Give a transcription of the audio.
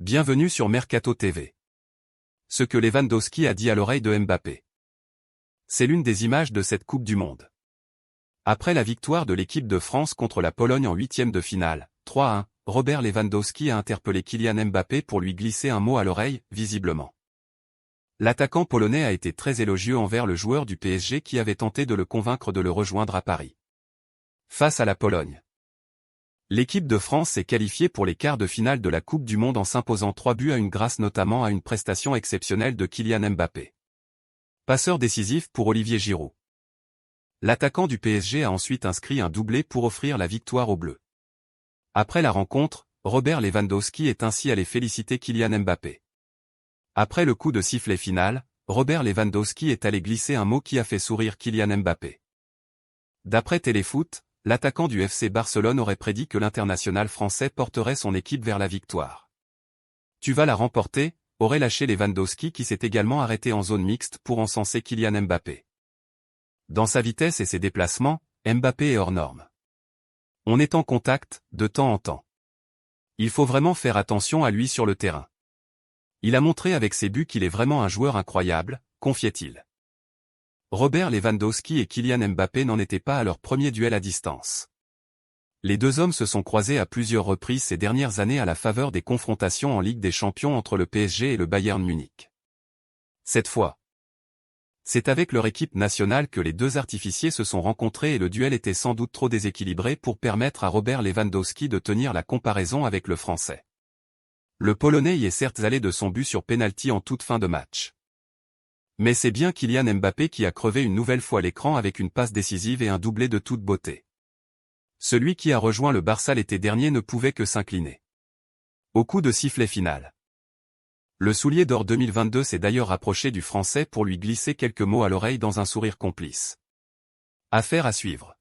Bienvenue sur Mercato TV. Ce que Lewandowski a dit à l'oreille de Mbappé. C'est l'une des images de cette Coupe du Monde. Après la victoire de l'équipe de France contre la Pologne en huitième de finale, 3-1, Robert Lewandowski a interpellé Kylian Mbappé pour lui glisser un mot à l'oreille, visiblement. L'attaquant polonais a été très élogieux envers le joueur du PSG qui avait tenté de le convaincre de le rejoindre à Paris. Face à la Pologne. L'équipe de France s'est qualifiée pour les quarts de finale de la Coupe du Monde en s'imposant 3-1 grâce notamment à une prestation exceptionnelle de Kylian Mbappé. Passeur décisif pour Olivier Giroud. L'attaquant du PSG a ensuite inscrit un doublé pour offrir la victoire aux Bleus. Après la rencontre, Robert Lewandowski est ainsi allé féliciter Kylian Mbappé. Après le coup de sifflet final, Robert Lewandowski est allé glisser un mot qui a fait sourire Kylian Mbappé. D'après Téléfoot, l'attaquant du FC Barcelone aurait prédit que l'international français porterait son équipe vers la victoire. Tu vas la remporter, aurait lâché Lewandowski qui s'est également arrêté en zone mixte pour encenser Kylian Mbappé. Dans sa vitesse et ses déplacements, Mbappé est hors norme. On est en contact, de temps en temps. Il faut vraiment faire attention à lui sur le terrain. Il a montré avec ses buts qu'il est vraiment un joueur incroyable, confiait-il. Robert Lewandowski et Kylian Mbappé n'en étaient pas à leur premier duel à distance. Les deux hommes se sont croisés à plusieurs reprises ces dernières années à la faveur des confrontations en Ligue des Champions entre le PSG et le Bayern Munich. Cette fois, c'est avec leur équipe nationale que les deux artificiers se sont rencontrés et le duel était sans doute trop déséquilibré pour permettre à Robert Lewandowski de tenir la comparaison avec le Français. Le Polonais y est certes allé de son but sur pénalty en toute fin de match. Mais c'est bien Kylian Mbappé qui a crevé une nouvelle fois l'écran avec une passe décisive et un doublé de toute beauté. Celui qui a rejoint le Barça l'été dernier ne pouvait que s'incliner. Au coup de sifflet final. Le soulier d'or 2022 s'est d'ailleurs rapproché du Français pour lui glisser quelques mots à l'oreille dans un sourire complice. Affaire à suivre.